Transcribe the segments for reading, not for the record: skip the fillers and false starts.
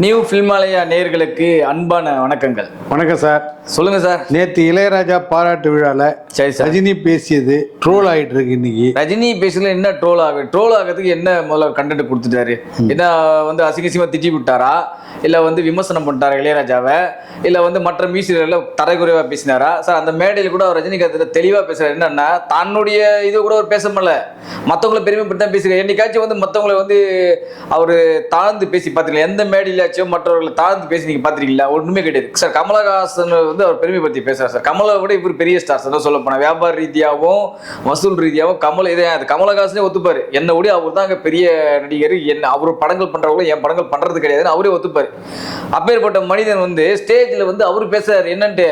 New ஃபில்மாலயா நேயர்களுக்கு அன்பான வணக்கங்கள். வணக்கம் சார். சொல்லுங்க சார். நேற்று இளையராஜா பாராட்டு விழாவில் சரி சார், ரஜினி பேசியது ட்ரோல் ஆகிட்டு இருக்கு. இன்னைக்கு ரஜினி பேசல என்ன ட்ரோல் ஆகிறதுக்கு என்ன முதல்ல கண்டென்ட் கொடுத்துட்டாரு? என்ன அசிங்கசியமா திட்டி விட்டாரா, இல்லை விமர்சனம் பண்ணிட்டாரா இளையராஜாவை, இல்லை மற்ற மியூசியரில் தரைக்குறைவாக பேசினாரா? சார் அந்த மேடையில் கூட அவர் ரஜினிகாந்த் தெளிவாக பேசுறாரு. என்னன்னா தன்னுடைய இது கூட அவர் பேச முடியல, மற்றவங்களை பெருமைப்பட்டு தான் பேசுகிறார். என்னைக்காச்சும் மற்றவங்களை அவர் தாழ்ந்து பேசி பார்த்துக்கலாம்? எந்த மேடையிலாச்சும் மற்றவர்களை தாழ்ந்து பேசி நீங்கள் பார்த்துருக்கீங்களா? ஒன்றுமே கிடையாது சார். கமலஹாசன் அவர் பெருமைப்படுத்தி பேசுறாரு சார். கமலை விட இவர் பெரிய ஸ்டார் சார் சொல்ல போனால். வியாபார ரீதியாகவும் வசூல் ரீதியாகவும் கமலஹாசனே ஒத்துப்பாரு. என்னை விட அவர் தான் அங்கே பெரிய நடிகர், என்ன அவர் படங்கள் பண்ணுறவங்களும் என் படங்கள் பண்ணுறது கிடையாதுன்னு அவரே ஒத்துப்பாரு. அப்பேற்பட்ட மனிதன் ஸ்டேஜில் அவர் பேசுறாரு. என்னன்ட்டு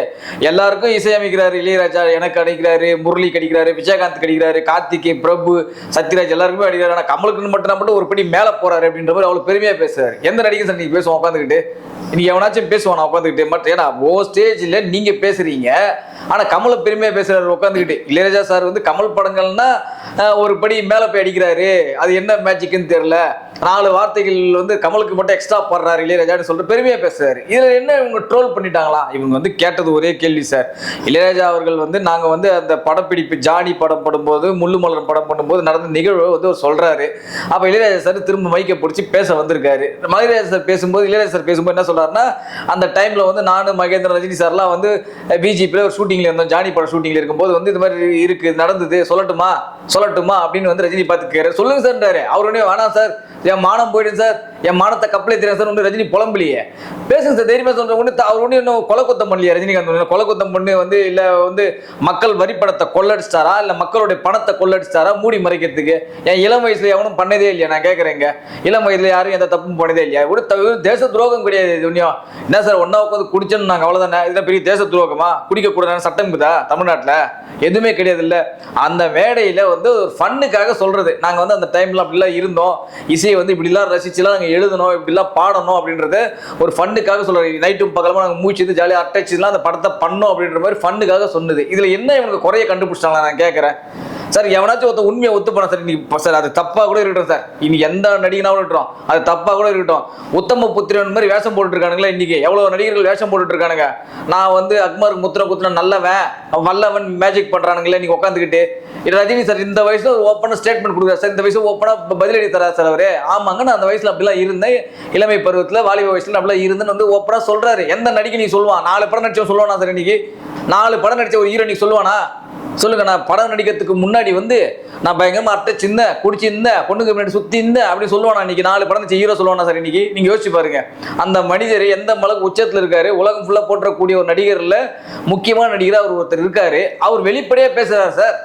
எல்லாருக்கும் இசையமைக்கிறாரு இளையராஜா, எனக்கு அடிக்கிறாரு, முரளி அடிக்கிறாரு, விஜயகாந்த் அடிக்கிறாரு, கார்த்திகே, பிரபு, சத்யராஜ் எல்லாருக்குமே அடிக்கிறாரு. ஆனால் கமலுக்குன்னு மட்டும் ஒரு படி மேலே போறாரு அப்படின்ற மாதிரி அவ்வளோ பெருமையாக பேசுறாரு. எந்த நடிகை சார் நீங்க பேசுவோம் உட்காந்துக்கிட்டு? இன்னைக்கு எவனாச்சும் பேசுவான் உட்காந்துக்கிட்டு மட்டும்? ஏன்னா ஸ்டேஜில் நீங்க பேசுறீங்க, ஆனா கமல பெருமையா பேசுறாரு உட்காந்துக்கிட்டு. இளையராஜா சார் கமல் படங்கள்னா ஒரு படி மேல போய் அடிக்கிறாரு, அது என்ன மேஜிக்னு தெரியல, 4 வார்த்தைகள் கமலுக்கு மட்டும் எக்ஸ்ட்ரா போடுறாரு இளையராஜான்னு சொல்லிட்டு பெருமையா பேசுறாரு. இதுல என்ன இவங்க ட்ரோல் பண்ணிட்டாங்களா? இவங்க கேட்டது ஒரே கேள்வி சார். இளையராஜா அவர்கள் நாங்க அந்த படப்பிடிப்பு ஜானி படம் படும்போது, முள்ளுமலர் படம் பண்ணும்போது நடந்த நிகழ்வு சொல்றாரு. அப்ப இளையராஜா சார் திரும்ப மைக்கை பிடிச்சி பேச வந்திருக்காரு. இளையராஜா சார் பேசும்போது என்ன சொல்றாருன்னா, அந்த டைம்ல நானும் மகேந்திர, ரஜினி சார்லாம் பிஜேபியில ஒரு ஷூட்டிங்ல இருந்தோம். ஜானி படம் ஷூட்டிங்ல இருக்கும்போது இது மாதிரி இருக்கு, நடந்தது, சொல்லட்டுமா அப்படின்னு ரஜினி பார்த்து கேட்கிறாரு. சொல்லுங்க சார். அவர் உடனே வேணாம் சார், என் மானம் போயிடுது சார், என் மானத்தை கப்பலே தெரியும் சார் ஒன்று ரஜினி புலம்பலையே. பேசுங்க சார், தைரியமா சொல்ற ஒன்று. அவர் ஒன்று இன்னும் கொலை குத்தம் பண்ணலையே ரஜினிகாந்த்? கொலை குத்தம் பண்ணி இல்லை மக்கள் வரி பணத்தை கொள்ளடிச்சிட்டாரா, இல்லை மக்களுடைய பணத்தை கொள்ளடிச்சிட்டாரா மூடி மறைக்கிறதுக்கு? என் இளம் வயசுல எவனும் பண்ணதே இல்லையா? நான் கேட்குறேங்க, இளம் வயசுல யாரும் எந்த தப்பும் பண்ணதே இல்லையா? ஒரு தேச துரோகம் கிடையாது இது ஒன்றும். என்ன சார், ஒன்னா உட்காந்து குடிச்சோன்னு நாங்கள் அவ்வளோதானே? இதெல்லாம் பெரிய தேச துரோகமா? குடிக்கக்கூடாது சட்டம் இருக்குதா தமிழ்நாட்டில்? எதுவுமே கிடையாது. இல்லை அந்த மேடையில் ஒரு ஃபன்னுக்காக சொல்றது. நாங்கள் அந்த டைம்ல அப்படிலாம் இருந்தோம், இசையை இப்படிலாம் ரசிச்சுலாம் நாங்கள் எழுதணும், இப்படிலாம் பாடணும் அப்படின்றது ஒரு ஃபன்னுக்காக சொல்றாரு. நைட்டும் பகலமா நாங்கள் மூச்சு ஜாலியாக அட்டாச்சுலாம் அந்த படத்தை பண்ணோம் அப்படின்ற மாதிரி ஃபன்னுக்காக சொன்னது. இதுல என்ன இவங்களுக்கு குறைய கண்டுபிடிச்சிட்டாங்களா நான் கேட்குறேன் சார். எவனாச்சும் உண்மையை ஒத்து பண்ண சார். இன்னைக்கு சார் அது தப்பா கூட இருக்கட்டும் சார், இன்னைக்கு எந்த நடிகனாவும் இருக்கட்டும், அது தப்பா கூட இருக்கட்டும். உத்தம புத்திரன் மாதிரி வேஷம் போட்டுட்டு இருக்கானுங்களா இன்னைக்கு? எவ்வளவு நடிகர்கள் வேஷம் போட்டுட்டு இருக்கானுங்க. நான் அக்மாருக்கு முத்திரம் குத்துன நல்லவன் வல்லவன் மேஜிக் பண்றானுங்களே இன்னைக்கு உட்காந்துக்கிட்டு. ரஜினி சார் இந்த வயசுல ஒரு ஓப்பனா ஸ்டேட்மெண்ட் கொடுக்குறாரு சார். இந்த வயசுல ஓப்பனா பதிலடி தராரு சார் அவரு. ஆமாங்க, நான் அந்த வயசுல அப்படிலாம் இருந்தேன், இளமை பருவத்துல வாலிப வயசுல அப்படிலாம் இருந்தேன்னு ஓப்பனா சொல்றாரு. எந்த நடிகை நீ சொல்லுவான்? 4 படம் நடிச்சவன் சொல்லுவானா சார்? இன்னைக்கு 4 படம் நடிச்ச ஒரு ஹீரோ நீ சொல்லுவானா? சொல்லுங்க. நான் படம் நடிக்கிறதுக்கு முன்னாடி நான் பயங்கரமா அட்டச்சிருந்தேன், குடிச்சிருந்தேன், பொண்ணுக்கு முன்னாடி சுத்தி இருந்தேன் அப்படின்னு சொல்லுவானா? இன்னைக்கு 4 படம் நடிச்ச ஹீரோ சொல்லுவானா சார்? இன்னைக்கு நீங்க யோசிச்சு பாருங்க. அந்த மனிதர் எந்த மளவுக்கு உச்சத்துல இருக்காரு. உலகம் ஃபுல்லா போற்றக்கூடிய ஒரு நடிகர்ல முக்கியமான நடிகர் அவர் ஒருத்தர் இருக்காரு. அவர் வெளிப்படையா பேசுறாரு சார்.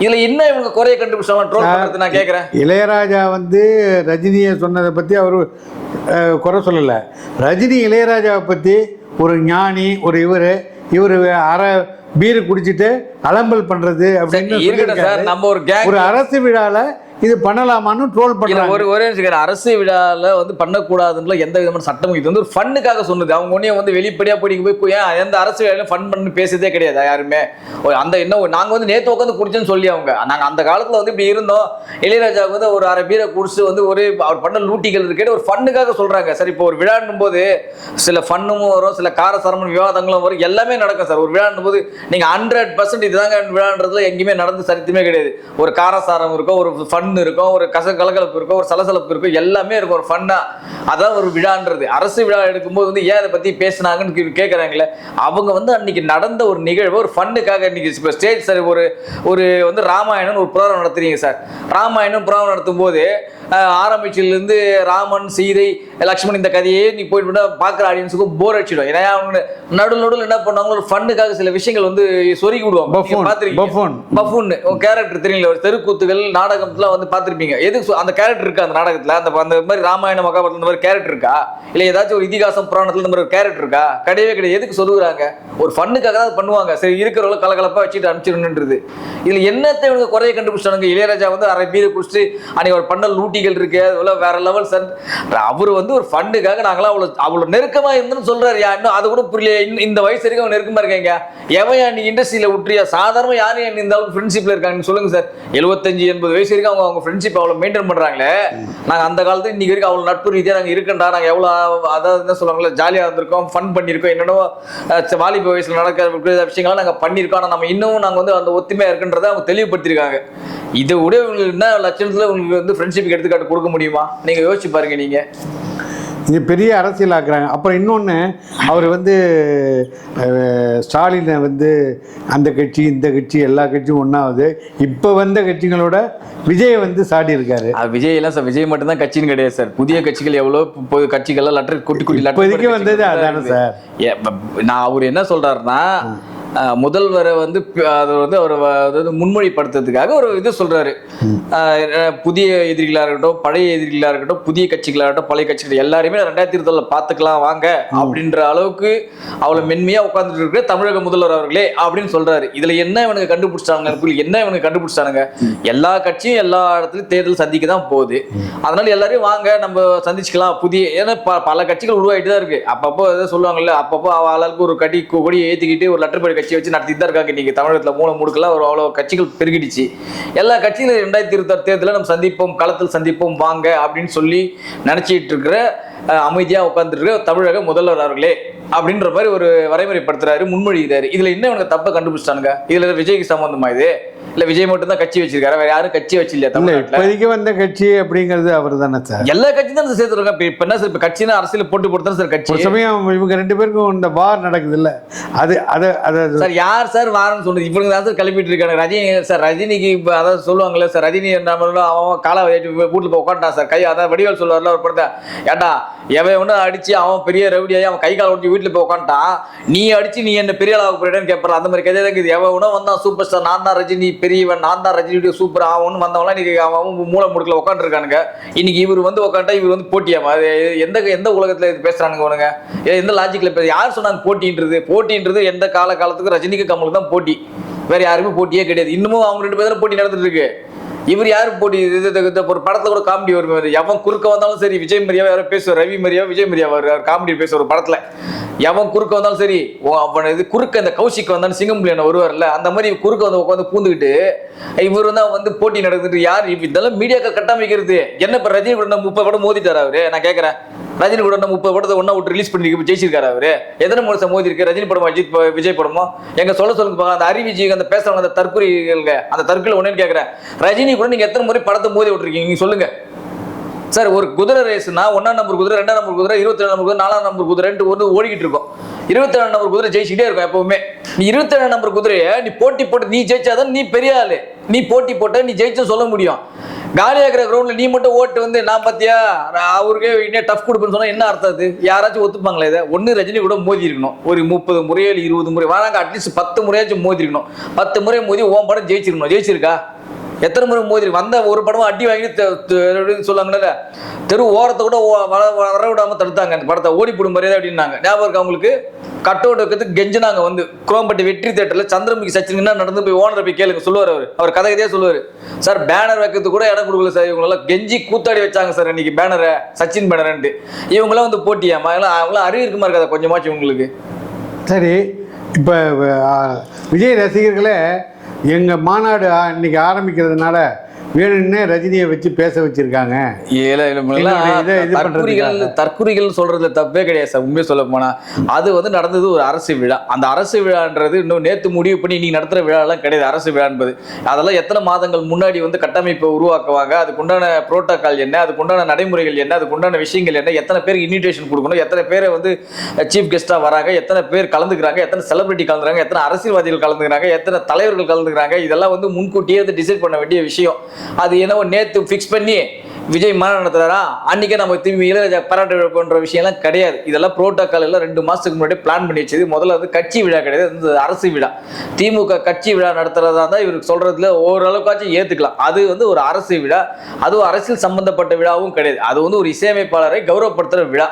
இதுல என்ன இவங்க குறைய கண்டுபிடிச்சாங்க ட்ரோல் பண்றது? நான் கேட்கிறேன். இளையராஜா ரஜினியை சொன்னதை பத்தி அவரு குறை சொல்லல. ரஜினி இளையராஜாவை பத்தி ஒரு ஞானி, ஒரு இவரு அரை பீரு குடிச்சிட்டு அலம்பல் பண்றது அப்படின்னு ஒரு அரசு விழால இது பண்ணலாமான்னு ட்ரோல் பண்ணலாம். ஒரே அரசு விழாவில் பண்ணக்கூடாதுன்னு எந்த விதமான சட்டம். இது ஒரு ஃபன்னுக்காக சொன்னது. அவங்க ஒன்னே வெளிப்படையா போய் ஏன் எந்த அரசு வேலையிலும் ஃபன் பண்ணி பேசுறதே கிடையாது யாருமே. அந்த என்ன நாங்க நேற்று உட்காந்து குடிச்சோன்னு சொல்லி நாங்க அந்த காலத்துல இப்படி இருந்தோம். இளையராஜாவுக்கு ஒரு அரை பீரை குடிச்சு ஒரு அவர் பண்ண லூட்டிகள் இருக்கே ஒரு ஃபன்னுக்காக சொல்றாங்க சார். இப்போ ஒரு விழான்னும் போது சில ஃபன்னும் வரும், சில காரசாரமான விவாதங்களும் வரும், எல்லாமே நடக்கும் சார். ஒரு விழான்னும் போது நீங்க 100% இதுதாங்க விழான்றதுல எங்கேயுமே நடந்து சரித்துமே கிடையாது. ஒரு காரசாரம் இருக்கும், ஒரு ஃபன் இருக்கும், ஒரு கலகலப்பு இருக்கும், ஒரு சலசலப்பு இருக்கும், எல்லாமே இருக்கும் ஒரு ஃபன்னா. அதான் ஒரு விழான்றது. அரசு விழா எடுக்கும்போது ஏன் அதை பத்தி பேசினாங்கன்னு கேட்கறாங்களே. அவங்க அன்னைக்கு நடந்த ஒரு நிகழ்வு ஒரு ஃபன்னுக்காக இன்னைக்கு ஸ்டேஜ் சார் ஒரு ராமாயணம் ஒரு புராணம் நடத்துறீங்க சார். ராமாயணம் புராணம் நடத்தும் போது ஆரம்பிச்சிலிருந்து ராமன், சீதை, லக்ஷ்மண் இந்த கதையே நீ போயிட்டு பார்க்குற ஆடியன்ஸுக்கு போர் அடிச்சிடும். ஏன்னா அவங்க நடுவில் என்ன பண்ணுவாங்க, ஒரு ஃபன்னுக்காக சில விஷயங்கள் சொருகி விடுவாங்க. பஃபூன் கேரக்டர் தெரியல, ஒரு தெருக்கூத்துகள் நாடகத்துல பார்த்துருப்பீங்க. எதுக்கு அந்த கேரக்டர் இருக்கா அந்த நாடகத்துல? அந்த மாதிரி ராமாயண மகாபாரதம் இந்த மாதிரி கேரக்டர் இருக்கா? இல்லை ஏதாச்சும் ஒரு இதிகாசம் புராணத்துல இந்த மாதிரி ஒரு கேரக்டர் இருக்கா? கிடையவே கிடையாது. எதுக்கு சொல்லுறாங்க? ஒரு ஃபன்னுக்காக தான் பண்ணுவாங்க. சரி, இருக்கிறவங்க கலகலப்பா வச்சுட்டு அனுப்பிச்சிடணுன்றது. இதுல என்னத்தை இவங்க குறைய கண்டுபிடிச்சாங்க? இளையராஜா அரை பீரை குடிச்சிட்டு அன்னைக்கு ஒரு பண்ணல் லூட்டி போட்டிகள் இருக்கு, அதெல்லாம் வேற லெவல் சார். அவர் வந்து ஒரு ஃபண்டுக்காக நாங்களாம் அவ்வளவு நெருக்கமா இருந்தோம்னு சொல்றாரு. இன்னும் அது கூட புரியல. இந்த வயசு வரைக்கும் அவன் நெருக்கமா இருக்காங்க. எவன் நீ இண்டஸ்ட்ரியில விட்டுறியா? சாதாரண யாரும் இந்த அளவுக்கு ஃப்ரெண்ட்ஷிப்ல இருக்காங்கன்னு சொல்லுங்க சார். 75-80 வயசு வரைக்கும் அவங்க ஃப்ரெண்ட்ஷிப் அவ்வளவு மெயின்டைன் பண்றாங்களே. நாங்க அந்த காலத்துல இன்னைக்கு வரைக்கும் அவ்வளவு நட்பு ரீதியா நாங்க இருக்கண்டா. நாங்க எவ்வளவு அதாவது என்ன சொல்லுவாங்களே, ஜாலியா இருந்திருக்கோம், ஃபன் பண்ணிருக்கோம், என்னென்னோ வாலிப வயசுல நடக்கிற விஷயங்கள்லாம் நாங்க பண்ணிருக்கோம். ஆனா நம்ம இன்னமும் நாங்க வந்து அந்த ஒத்துமையா இருக்குன்றதை அவங்க தெளிவுபடுத்திருக்காங்க. இதை விட உங்களுக்கு என்ன லட்சணத்துல உங்களுக்கு வந்து ஃப்ரெண்ட்ஷிப் எடுத்துக்காட்டு கொடுக்க முடியுமா? நீங்க யோசிச்சு பாருங்க. நீங்க இங்கே பெரிய அரசியல் ஆக்குறாங்க. அப்புறம் இன்னொன்று, அவர் வந்து ஸ்டாலினை வந்து அந்த கட்சி இந்த கட்சி எல்லா கட்சியும் ஒன்றாவது, இப்போ வந்த கட்சிகளோட விஜய் வந்து சாடி இருக்காரு. விஜய் எல்லாம் சார், விஜய் மட்டும் தான் கட்சின்னு கிடையாது சார். புதிய கட்சிகள் எவ்வளோ கட்சிகள்லாம் லெட்டர் குட்டி குட்டி இப்போதைக்கு வந்தது அதானே சார். நான் அவர் என்ன சொல்றாருன்னா, முதல்வரை வந்து அதை வந்து அவர் அதாவது முன்மொழிப்படுத்துறதுக்காக ஒரு இது சொல்றாரு. புதிய எதிரிகளா இருக்கட்டும், பழைய எதிரிகளா இருக்கட்டும், புதிய கட்சிகளா இருக்கட்டும், பழைய கட்சிகள் எல்லாருமே 2020 பார்த்துக்கலாம் வாங்க அப்படின்ற அளவுக்கு அவ்வளவு மென்மையா உட்கார்ந்துட்டு இருக்கு தமிழக முதல்வர் அவர்களே அப்படின்னு சொல்றாரு. இதுல என்ன இவனுக்கு கண்டுபிடிச்சானுங்க? எல்லா கட்சியும் எல்லா இடத்துலயும் தேர்தல் சந்திக்க தான் போகுது. அதனால எல்லாரையும் வாங்க நம்ம சந்திச்சுக்கலாம். ஏன்னா பல கட்சிகள் உருவாயிட்டு தான் இருக்கு. அப்பப்போ எதாவது சொல்லுவாங்கல்ல, அப்பப்போ ஆளுக்கு ஒரு கொடி ஏத்திக்கிட்டு ஒரு லெட்டர் பேர் கட்சி வச்சு நடத்திட்டு தான் இருக்காங்க. நீங்க தமிழகத்துல மூடுக்கெல்லாம் ஒரு அவ்வளவு கட்சிகள் பெருகிடுச்சு. எல்லா கட்சிகளும் 2026 தேர்தலில் நம்ம சந்திப்போம், களத்தில் சந்திப்போம் வாங்க அப்படின்னு சொல்லி நினைச்சிட்டு இருக்கிற அமைதியா உட்கார்ந்துட்டு இருக்க தமிழக முதல்வர் அவர்களே அப்படின்ற மாதிரி ஒரு வரைமுறைப்படுத்துறாரு, முன்மொழிகிறாரு. இதுல என்ன இவங்க தப்ப கண்டுபிடிச்சிட்டானுங்க? இதுல விஜய்க்கு சம்பந்தமா இது? இல்ல விஜய் மட்டும் தான் கட்சி வச்சிருக்காரு, வேற யாரும் கட்சி வச்சில்லையா தமிழ்நாட்டுல? இப்போதைக்கு வந்த கட்சி அப்படிங்கிறது அவர் தானே சார். எல்லா கட்சியும் தான் சேர்த்துருக்காங்க. இப்ப என்ன சார், இப்ப கட்சினா அரசியல் போட்டு போட்டு சார் கட்சி. சமயம் இவங்க 2 பேருக்கும் இந்த வார் நடக்குது இல்ல, அது சார் யார் சார் வாரன்னு சொல்றது? இவங்க தான் சார் கிளப்பிட்டு இருக்காங்க. ரஜினி சார், ரஜினிக்கு இப்ப அதாவது சொல்லுவாங்கல்ல சார், ரஜினி அவன் காலை வீட்டுல போய் உட்காந்துட்டான் சார். அதான் வடிவேல் சொல்லுவார்ல ஒரு படத்தை, ஏட்டா எவன் ஒண்ணு அடிச்சு அவன் பெரிய ரவுடியாயி அவன் கை காலை ஒட்டி வீட்டுல போய் உட்காந்துட்டான், நீ அடிச்சு நீ என்ன பெரிய அளவுக்கு போயிட்டேன்னு கேட்பற. அந்த மாதிரி கதை தான் இருக்குது. எவன் ஒன்னும் வந்தான் சூப்பர் ஸ்டார், நான் தான் ரஜினி பெரியவன், நான் தான் ரஜினி சூப்பர் அவன் வந்தவங்களாம் இன்னைக்கு அவன் மூளை முடுக்கல உட்காந்துருக்கானுங்க. இன்னைக்கு இவர் வந்து உட்காந்துட்டா இவர் வந்து போட்டியாமா? எந்த உலகத்துல இது பேசுறானுங்க உனங்க? எந்த லாஜிக்ல யார் சொன்னாங்க போட்டின்றது எந்த காலத்துக்கு ரஜினிக்கு கமலுக்கு தான் போட்டி, வேற யாருமே போட்டியே கிடையாது. இன்னமும் அவங்க 2 பேரும் போட்டி நடந்துட்டு இருக்கு. இவர் யாரு போட்டி? ஒரு படத்துல கூட காமெடி வரும், எவன் குறுக்க வந்தாலும் சரி விஜய் மரியாவை யாரும் பேசுவார், ரவி மரியாவை விஜய் மரியாவை காமெடி பேசுவார் ஒரு படத்துல. எவன் குறுக்க வந்தாலும் சரி, அவன் இது குறுக்க இந்த கௌஷிக் வந்தாலும் சிங்கம்புலியான வருவார்ல, அந்த மாதிரி குறுக்க வந்து உட்காந்து பூந்துக்கிட்டு இவரு தான் வந்து போட்டி நடந்துட்டு யார் இதெல்லாம் மீடியாக்கள் கட்டமைக்கிறது என்ன? இப்ப ரஜினி கூட 30 படம் மோதிட்டாரு அவரு. நான் கேட்கறேன், ரஜினி கூட 30 படத்தை ஒன்னா விட்டு ரிலீஸ் பண்ணி ஜெயிச்சிருக்காரு அவரு. எத்தனை முறை மோதி இருக்கு? ரஜினி படமா விஜய் படமோ? எங்க சொல்லுங்க அந்த அறிவிஜய் அந்த பேசுறவங்க அந்த தற்கொலைகளுங்க, அந்த தற்கொலை ஒன்னு கேட்கறேன். ரஜினி கூட நீங்க எத்தனை முறை படத்தை மோதி விட்டுருக்கீங்க நீங்க சொல்லுங்க சார். ஒரு குதிரை ரேஸ்னா 1ஆம் நம்பர் குதிரை, 2ஆம் நம்பர் குதிரை, 27ஆம் நம்பர் குதிரை, 4ஆம் நம்பர் குதிரைன்ட்டு வந்து ஓடிக்கிட்டு இருக்கும். 27ஆம் நம்பர் குதிரை ஜெயிச்சுட்டே இருக்கும் எப்பவுமே. நீ 27ஆம் நம்பர் குதிரையை நீ போட்டு நீ ஜெயிச்சாதான் நீ பெரிய ஆளு. நீ போட்டி போட்ட நீ ஜெயிச்சும் சொல்ல முடியும். காலியா இருக்கிற கிரவுண்ட்ல நீ மட்டும் ஓட்டு வந்து நான் பத்தியா அவருக்கே இன்னும் டஃப் கொடுப்பேன்னு சொன்னா என்ன அர்த்தம்? அது யாராச்சும் ஒத்துப்பாங்களா? இதை ஒன்னு ரஜினி கூட மோதி இருக்கணும். ஒரு 30 முறையோ 20 முறை வராங்க, அட்லீஸ்ட் 10 முறையாச்சும் மோதி இருக்கணும். 10 முறை மோதி ஓம் படம் ஜெயிச்சிருக்கணும். ஜெயிச்சிருக்கா? எத்தனை முறை மோதி வந்த ஒரு படமும் அடி வாங்கிட்டு சொல்லுவாங்கல்ல, தெரு ஓரத்தை கூட வர விடாம தடுத்தாங்க அந்த படத்தை, ஓடிப்படும் மரியாதை அப்படின்னாங்க. ஞாபகம் இருக்கு அவங்களுக்கு? கட் அவுட் வைக்கிறதுக்கு கெஞ்சினாங்க வந்து குரோம்பட்டி வெற்றி தேட்டர்ல. சந்திரமுகி சச்சின் நடந்து போய் ஓனரை போய் கேளுங்க சொல்லுவார் அவர் கதையே சொல்லுவார். சார் பேனர் வைக்கிறதுக்கு கூட இடம் கொடுக்கல சார், இவங்களெல்லாம் கெஞ்சி கூத்தாடி வச்சாங்க சார் இன்னைக்கு பேனரை, சச்சின் பேனர்ன்ட்டு. இவங்களாம் வந்து போட்டியாமா? அவங்களாம் அறிவு இருக்குமா இருக்காதா கொஞ்சமாச்சு உங்களுக்கு? சரி, இப்போ விஜய் ரசிகர்களே எங்கள் மாநாடு இன்னைக்கு ஆரம்பிக்கிறதுனால வேணும்னே ரஜினியை வச்சு பேச வச்சிருக்காங்க. தற்குறிகள் சொல்றதுல தப்பே கிடையாது சார். உண்மையை சொல்ல போனா அது வந்து நடந்தது ஒரு அரசு விழா. அந்த அரசு விழான்றது இன்னும் நேத்து முடிவு பண்ணி நீங்க நடத்துற விழாலாம் கிடையாது. அரசு விழா என்பது அதெல்லாம் எத்தனை மாதங்கள் முன்னாடி வந்து கட்டமைப்பை உருவாக்குவாங்க, அதுக்குண்டான புரோட்டோகால் என்ன, அதுக்குண்டான நடைமுறைகள் என்ன, அதுக்குண்டான விஷயங்கள் என்ன, எத்தனை பேருக்கு இன்விடேஷன் கொடுக்கணும், எத்தனை பேரை வந்து சீஃப் கெஸ்டா வராங்க, எத்தனை பேர் கலந்துக்கிறாங்க, எத்தனை செலிபிரிட்டி கலந்துக்கிறாங்க, எத்தனை அரசியல்வாதிகள் கலந்துக்கிறாங்க, எத்தனை தலைவர்கள் கலந்துக்கிறாங்க, இதெல்லாம் வந்து முன்கூட்டியே டிசைட் பண்ண வேண்டிய விஷயம். அது என்ன நேத்து ஃபிக்ஸ் பண்ணி விஜய் மாநாடு நடத்துறாரா அன்னைக்கே நம்ம திரும்பி இளையராஜா பாராட்டு விழா விஷயம்லாம் கிடையாது. இதெல்லாம் புரோட்டோகால் எல்லாம் 2 மாசத்துக்கு முன்னாடி பிளான் பண்ணி வச்சது. முதல்ல வந்து கட்சி விழா கிடையாது, இந்த அரசு விழா. திமுக கட்சி விழா நடத்துறதா தான் இவருக்கு சொல்றதுல ஓரளவுக்காச்சும் ஏத்துக்கலாம். அது வந்து ஒரு அரசு விழா, அதுவும் அரசியல் சம்பந்தப்பட்ட விழாவும் கிடையாது. அது வந்து ஒரு இசையமைப்பாளரை கௌரவப்படுத்துற விழா.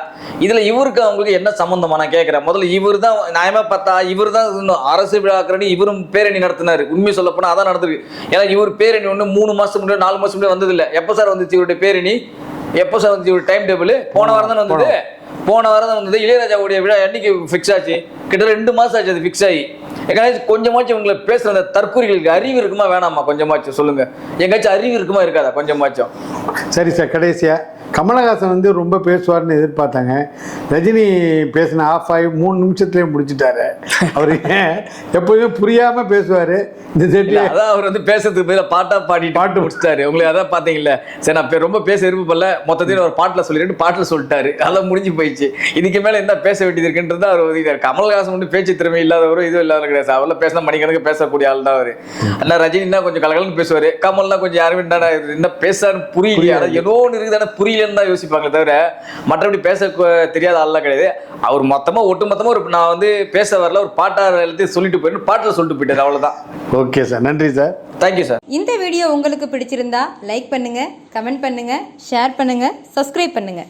இதுல இவருக்கு அவங்களுக்கு என்ன சம்பந்தமா நான் கேட்கிறேன். முதல்ல இவர் தான் நியாயமா பார்த்தா இவர் தான் அரசு விழாக்கிறனி இவரும் பேரணி நடத்தினாரு. உண்மை சொல்ல போனா அதான் நடந்திருக்கு. ஏன்னா இவர் பேரணி ஒன்று 3 மாசத்துக்கு முன்னாடி 4 மாசம் முன்னாடி வந்தது இல்லை. எப்ப சார் வந்துச்சு இவருடைய பேரணி எப்போ சார் வந்து ஒரு டைம் டேபிள் போன வாரம் தானே வந்தது, போன வாரம் தான் வந்தது. இளையராஜாவுடைய விழா என்னைக்கு ஃபிக்ஸ் ஆச்சு? கிட்டத்தட்ட 2 மாசம் ஆச்சு அது ஃபிக்ஸ் ஆகி. எங்கேயாச்சும் கொஞ்சமாச்சும் உங்களை பேசுற அந்த தற்கூரிகளுக்கு அறிவு இருக்குமா வேணாமா? கொஞ்சமாச்சும் சொல்லுங்க. எங்கேயாச்சும் அறிவு இருக்குமா இருக்காதா கொஞ்சமாச்சும்? சரி சார், கடைசியா கமலஹாசன் வந்து ரொம்ப பேசுவார்னு எதிர்பார்த்தாங்க. ரஜினி பேசின ஆஃப் ஆகி 3 நிமிஷத்துலேயே முடிச்சுட்டாரு. அவர் எப்போதுமே புரியாமல் பேசுவார். இந்த செட்டில் அதான் அவர் வந்து பேசுறதுக்கு பதிலாக பாட்டு முடிச்சிட்டாரு. உங்களுக்கு அதான் பார்த்தீங்கல்ல. சரி, நான் ரொம்ப பேச விருப்பப்படல, மொத்தத்தில் ஒரு பாட்டில் சொல்லிட்டு பாட்டில் சொல்லிட்டாரு. அதான் முடிஞ்சு போயிடுச்சு. இதுக்கு மேலே என்ன பேச வேண்டியது இருக்குன்றது அவர் ஒதுக்கிட்டார். கமலஹாசன் வந்து பேச்சு திறமை இல்லாதவரும் இதுவும் இல்லாத கிடையாது. அவர்லாம் பேசினா மணிக்கணக்கு பேசக்கூடிய ஆள் தான் அவர். ஆனால் ரஜினினா கொஞ்சம் கலகலன்னு பேசுவார். கமல்னா கொஞ்சம் யாருமே என்ன பேசாருன்னு புரியலையா, அதாவது ஏதோ ஒன்று இருக்குதானே புரியலன்னு தான் யோசிப்பாங்களே தவிர மற்றபடி பேச தெரியாத ஆள்லாம் கிடையாது. அவர் மொத்தமாக ஒட்டுமொத்தமாக நான் வந்து பேச வரல, ஒரு பாட்டார் எல்லாத்தையும் சொல்லிட்டு போயிட்டு பாட்டில் சொல்லிட்டு போயிட்டார். அவ்வளோதான். ஓகே சார், நன்றி சார். Thank you sir. இந்த வீடியோ உங்களுக்கு பிடிச்சிருந்தா லைக் பண்ணுங்க, கமெண்ட் பண்ணுங்க, ஷேர் பண்ணுங்க, சப்ஸ்கிரைப் பண்ணுங்க.